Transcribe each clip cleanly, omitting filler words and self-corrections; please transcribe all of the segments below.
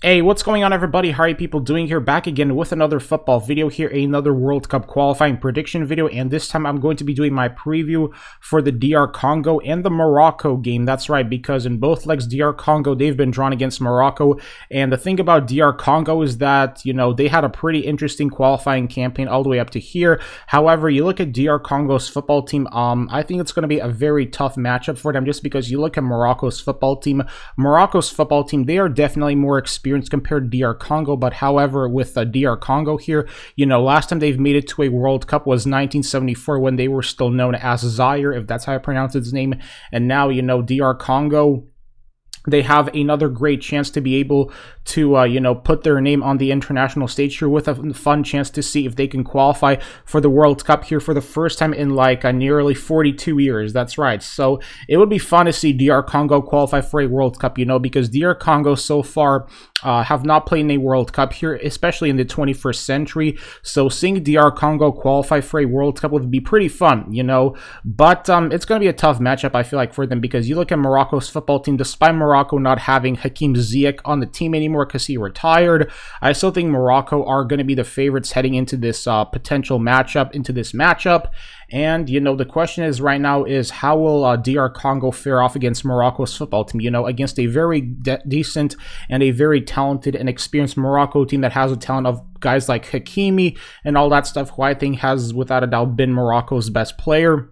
Hey, what's going on, everybody? How are you people doing here? Back again with another football video here, another World Cup qualifying prediction video, and this time I'm going to be doing my preview for the DR Congo and the Morocco game. That's right, because in both legs, DR Congo, they've been drawn against Morocco, and the thing about DR Congo is that, you know, they had a pretty interesting qualifying campaign all the way up to here. However, you look at DR Congo's football team, I think it's going to be a very tough matchup for them, just because you look at Morocco's football team, they are definitely more experienced compared to DR Congo, but however, with DR Congo here, you know, last time they've made it to a World Cup was 1974 when they were still known as Zaire, if that's how I pronounce its name, and now, you know, DR Congo, they have another great chance to be able to, you know, put their name on the international stage here with a fun chance to see if they can qualify for the World Cup here for the first time in like nearly 42 years. That's right. So it would be fun to see DR Congo qualify for a World Cup, you know, because DR Congo so far have not played in a World Cup here, especially in the 21st century. So seeing DR Congo qualify for a World Cup would be pretty fun, you know, but it's going to be a tough matchup, I feel like, for them, because you look at Morocco's football team, despite Morocco not having Hakim Ziyech on the team anymore because he retired, I still think Morocco are going to be the favorites heading into this potential matchup, and, you know, the question is right now is how will DR Congo fare off against Morocco's football team, you know, against a very decent and a very talented and experienced Morocco team that has a talent of guys like Hakimi and all that stuff, who I think has without a doubt been Morocco's best player.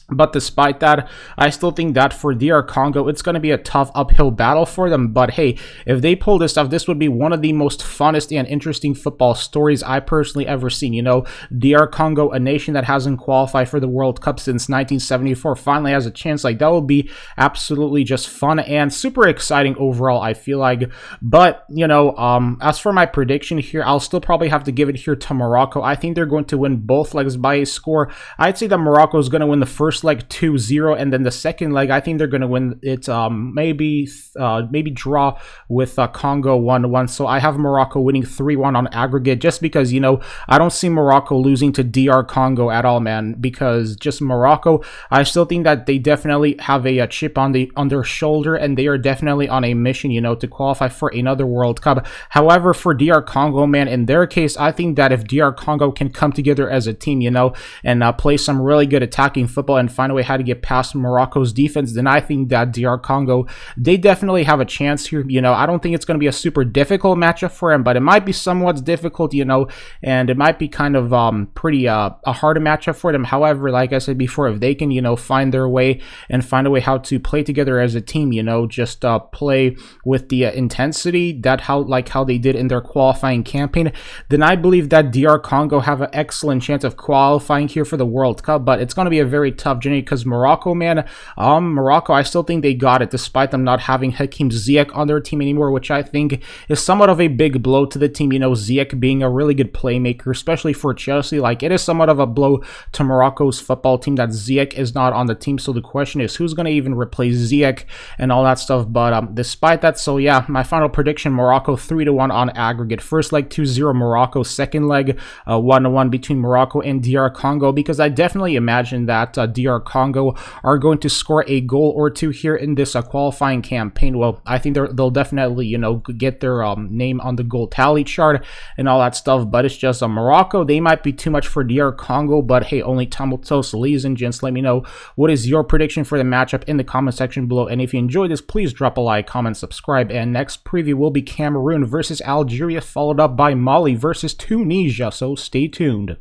But despite that, I still think that for DR Congo, it's going to be a tough uphill battle for them. But hey, if they pull this off, this would be one of the most funnest and interesting football stories I personally ever seen. You know, DR Congo, a nation that hasn't qualified for the World Cup since 1974, finally has a chance. Like, that will be absolutely just fun and super exciting overall, I feel like. But, you know, as for my prediction here, I'll still probably have to give it here to Morocco. I think they're going to win both legs by a score. I'd say that Morocco is going to win the first leg 2-0, and then the second leg, I think they're going to win it, maybe draw with Congo 1-1. So I have Morocco winning 3-1 on aggregate, just because, you know, I don't see Morocco losing to DR Congo at all, man, because just Morocco, I still think that they definitely have a chip on their shoulder, and they are definitely on a mission, you know, to qualify for another World Cup. However, for DR Congo, man, in their case, I think that if DR Congo can come together as a team, you know, and play some really good attacking football and find a way how to get past Morocco's defense, then I think that DR Congo, they definitely have a chance here. You know, I don't think it's going to be a super difficult matchup for them, but it might be somewhat difficult, you know, and it might be kind of pretty a harder matchup for them. However, like I said before, if they can, you know, find their way and find a way how to play together as a team, you know, just play with the intensity that how they did in their qualifying campaign, then I believe that DR Congo have an excellent chance of qualifying here for the World Cup. But it's going to be a very tough journey, because Morocco, man, Morocco, I still think they got it, despite them not having Hakim Ziyech on their team anymore, which I think is somewhat of a big blow to the team. You know, Ziyech being a really good playmaker, especially for Chelsea, like, it is somewhat of a blow to Morocco's football team that Ziyech is not on the team. So the question is, who's going to even replace Ziyech and all that stuff. But despite that, so yeah, my final prediction, Morocco 3-1 on aggregate. First leg 2-0 Morocco, second leg 1-1 between Morocco and DR Congo, because I definitely imagine that DR Congo are going to score a goal or two here in this qualifying campaign. Well, I think they'll definitely, you know, get their name on the goal tally chart and all that stuff. But it's just Morocco, they might be too much for DR Congo. But hey, only time will tell. So ladies and gents, let me know what is your prediction for the matchup in the comment section below. And if you enjoyed this, please drop a like, comment, subscribe. And next preview will be Cameroon versus Algeria, followed up by Mali versus Tunisia. So stay tuned.